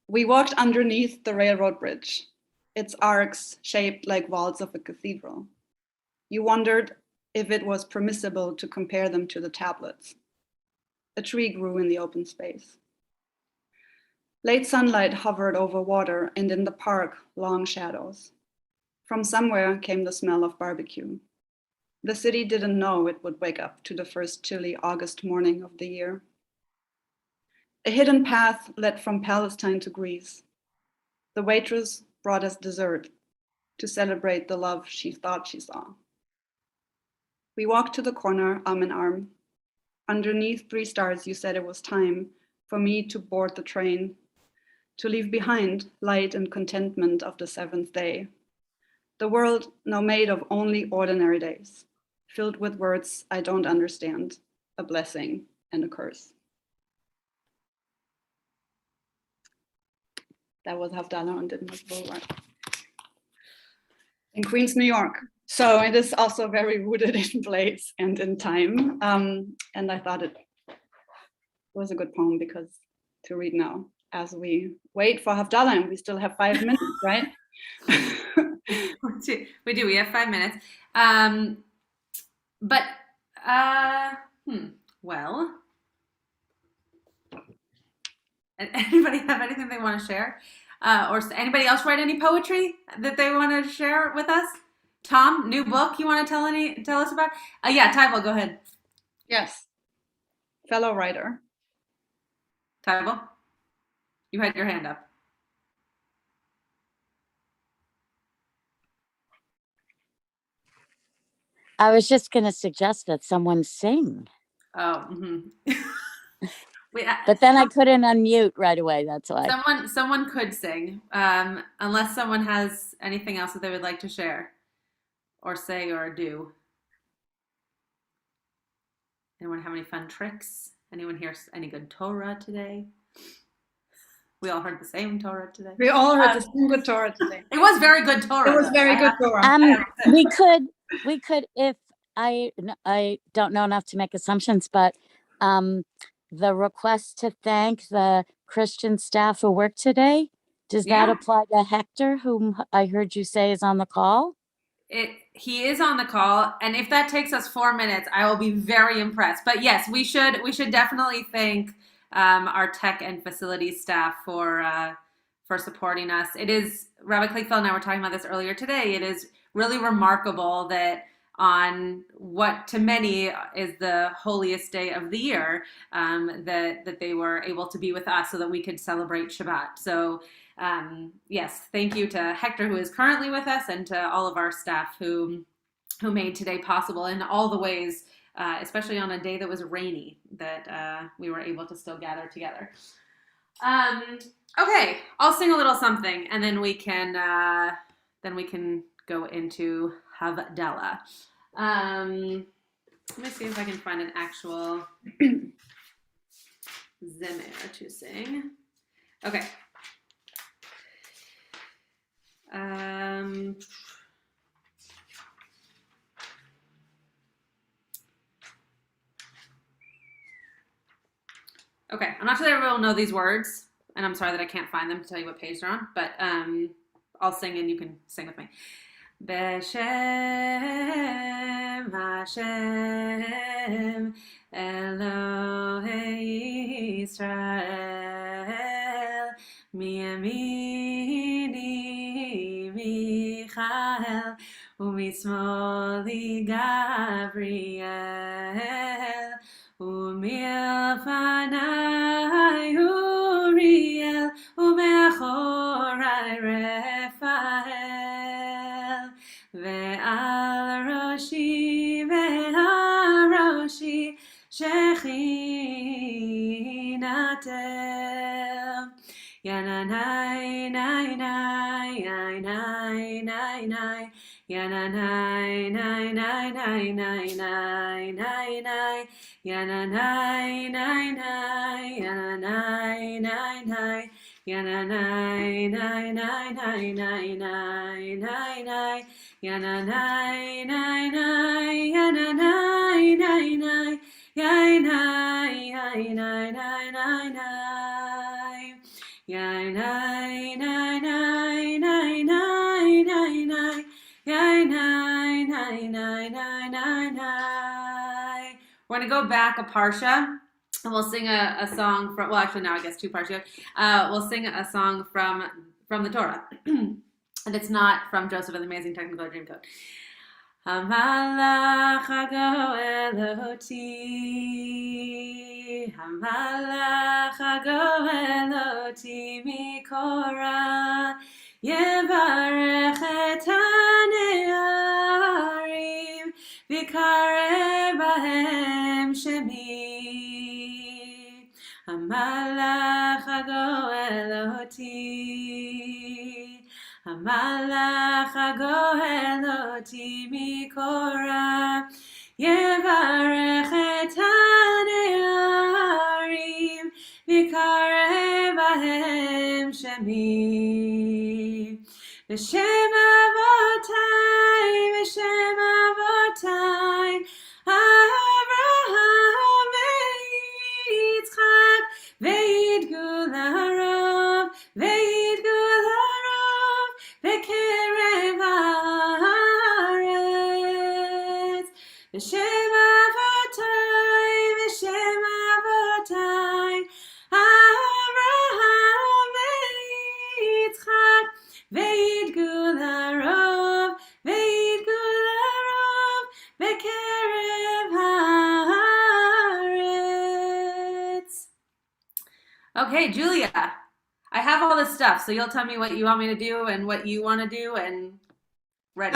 We walked underneath the railroad bridge, its arcs shaped like vaults of a cathedral. You wondered if it was permissible to compare them to the tablets. A tree grew in the open space. Late sunlight hovered over water, and in the park, long shadows. From somewhere came the smell of barbecue. The city didn't know it would wake up to the first chilly August morning of the year. A hidden path led from Palestine to Greece. The waitress brought us dessert to celebrate the love she thought she saw. We walked to the corner, arm in arm. Underneath 3 stars, you said it was time for me to board the train, to leave behind light and contentment of the 7th day. The world now made of only ordinary days, filled with words I don't understand, a blessing and a curse. That was Havdalah on Ditma's Boulevard in Queens, New York. So it is also very rooted in place and in time. And I thought it was a good poem because to read now as we wait for Havdalah, and we still have 5 minutes, right? We do. We have 5 minutes. Well, anybody have anything they want to share? Or anybody else write any poetry that they want to share with us? Tom, new book you want to tell us about? Yeah, Tybal, go ahead. Yes, fellow writer. Tybal, you had your hand up. I was just going to suggest that someone sing. Oh, mm-hmm. But then I couldn't unmute right away. That's why. Someone could sing, unless someone has anything else that they would like to share, or say, or do. Anyone have any fun tricks? Anyone hear any good Torah today? We all heard the same Torah today. We all heard the same good Torah today. It was very good Torah. It was very good Torah. We could, if I don't know enough to make assumptions, but the request to thank the Christian staff who worked today, does that apply to Hector, whom I heard you say is on the call? he is on the call, and if that takes us 4 minutes, I will be very impressed. But yes, we should definitely thank our tech and facilities staff for supporting us. It is, Rabbi Klickfeld and I were talking about this earlier today. It is really remarkable that on what to many is the holiest day of the year, that they were able to be with us so that we could celebrate Shabbat. So yes, thank you to Hector, who is currently with us, and to all of our staff who made today possible in all the ways, especially on a day that was rainy, that we were able to still gather together. Okay, I'll sing a little something, and then we can go into Havdalah. Let me see if I can find an actual Zemer to sing. Okay. Okay, I'm not sure that everyone will know these words, and I'm sorry that I can't find them to tell you what page they're on, but I'll sing and you can sing with me. Beshem Hashem Elohei Yisrael Miyamini Michael Umismoli Gabriel Umilfanai Uriel Umeachorai Raphael Ve'al Roshi Shechinatel Yananai nai nai nai nai nai nai Yananai nai nai nai nai nai nai nai Yananai nai nai Yananai nai nai Yananai nai nai nai nai nai nai nai Yananai nai nai Yananai nai nai Yanai nai nai nai nai Yanai nai nai nai nai nai nai Yanai nai nai nai nai nai. We're gonna go back a parsha, and we'll sing a song from, well, actually now I guess 2 parsha. We'll sing a song from the Torah, and it's not from Joseph and the Amazing Technical Dream Code. Hamalach hagoel oti, Hamalach hagoel oti mikora, Yevarech et hane'arim, v'kareh bahem shemi. Hamalach hagoel oti, Hamalach hagoel oti mikora, Yevarech et hane'arim, v'kareh bahem shemi. V'shem avotai, Avraham ve'Yitzchak, ve'yidgu la'arov, ve'kerev haaretz. V'shem avotai, Avraham ve'Yitzchak, ve'yidgu la'arov, ve'kerev haaretz. Okay, Julia, I have all this stuff, so you'll tell me what you want me to do and what you want to do, and ready.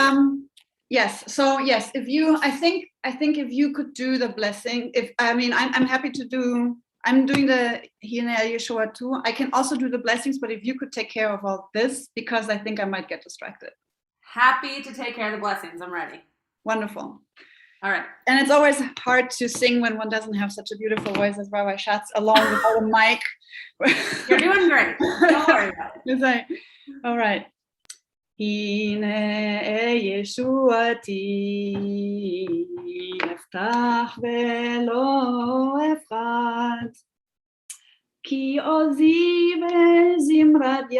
Yes. So yes, if you, I think if you could do the blessing, I'm happy to do. I'm doing the Hine Yeshua too. I can also do the blessings, but if you could take care of all this, because I think I might get distracted. Happy to take care of the blessings. I'm ready. Wonderful. All right. And it's always hard to sing when one doesn't have such a beautiful voice as Rabbi Schatz, along without a mic. You're doing great. Don't worry about it. All right. Hine Yeshuati, eftach velo efrat, ki ozi bezimrat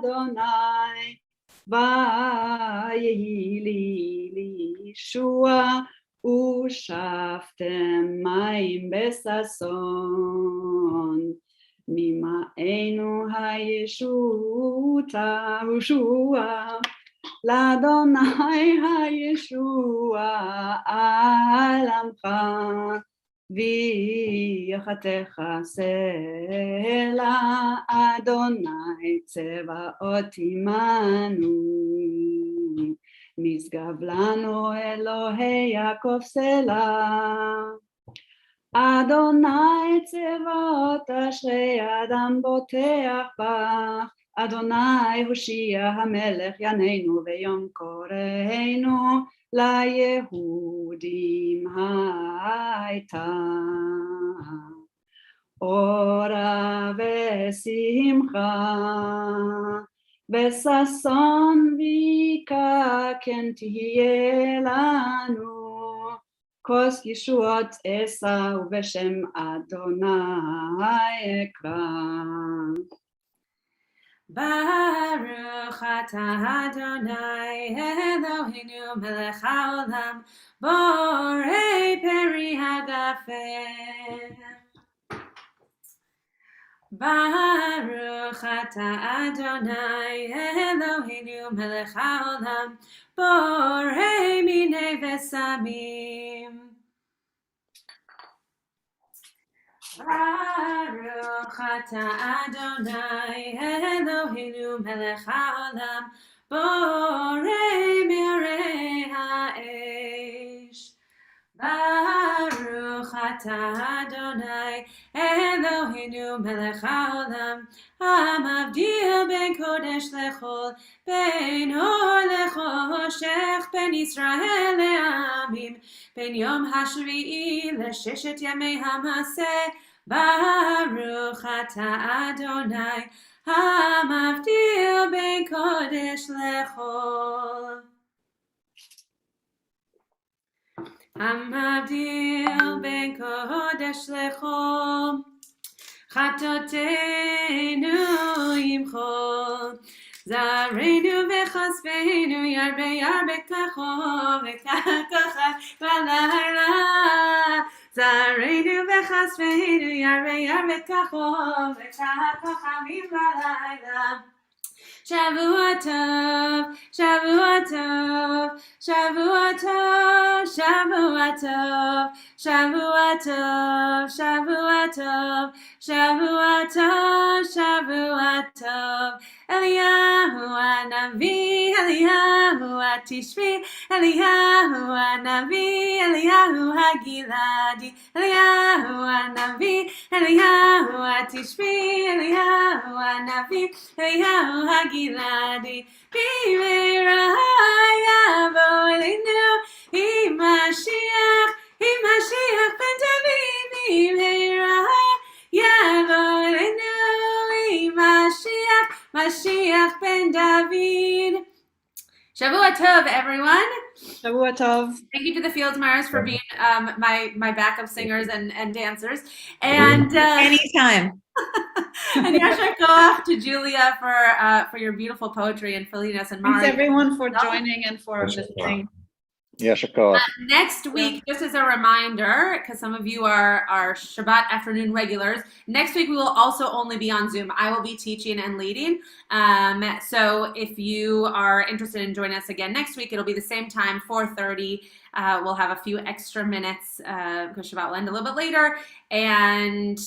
Adonai, ויהי לי לישוע, ושפתם מים בששון. ממאנו הישועה, לאדוני הישועה על עמך, ויחתך סלע, אדוני צבאות עמנו. משגב לנו אלוהי יעקב סלע. אדוני צבאות אשרי אדם בוטח בך, אדוני הושיע המלך יננו ויום קוראנו, ליהודים הייתה אורה ושמחה, וששון ויקה כן תהיה לנו, כוס ישועות אשא ובשם אדוני אקרא. ברוך אתה אדוני אלוהינו מלך העולם, בורא פרי הגפן. ברוך אתה אדוני אלוהינו מלך העולם, בורא מיני ושמים. ברוך אתה אדוני אלוהינו מלך העולם, בורא מאורי האש. ברוך אתה אדוני אלוהינו מלך העולם, המבדיל בין קודש לחול, בין אור לחושך, בין ישראל לעמים, בין יום השביעי לששת ימי המעשה. ברוך אתה אדוני המבדיל בין קודש לחול, המבדיל בין קודש לחול, חטאותינו ימחול, זרענו וכספנו ירבה ירבה כחול וככוכב בלילה. זרענו וכספנו ירבה ירבה כחול וככוכבים בלילה. שבוע טוב, שבוע טוב, שבוע טוב, שבוע טוב, שבוע טוב, שבוע טוב, שבוע טוב, שבוע טוב. אליהו הנביא, אליהו התשבי, אליהו הנביא, אליהו הגלעדי, אליהו הנביא, אליהו התשבי, אליהו הנביא, אליהו הגלעדי. במהרה יבוא אלינו עם משיח, עם משיח בן דוד. במהרה יבוא אלינו עם משיח, משיח בן דוד. Shavua Tov, everyone. Shavua Tov. Thank you to the Fields Myers for being my backup singers and dancers. And anytime. And Yashar Koach to Julia for your beautiful poetry and Felinas and Mari. Thanks everyone for joining and for listening. Next week, just as a reminder, because some of you are Shabbat afternoon regulars, next week we will also only be on Zoom. I will be teaching and leading. So if you are interested in joining us again next week, it'll be the same time, 4:30. We'll have a few extra minutes because Shabbat will end a little bit later. And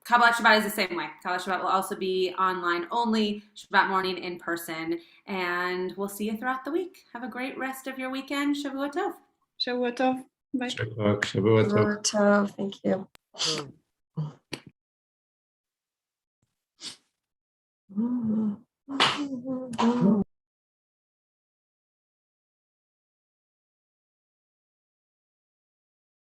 Kabbalat Shabbat is the same way. Kabbalat Shabbat will also be online only, Shabbat morning in person. And we'll see you throughout the week. Have a great rest of your weekend. Shavua Tov. Shavua Tov. Bye. Shavua Tov. Thank you.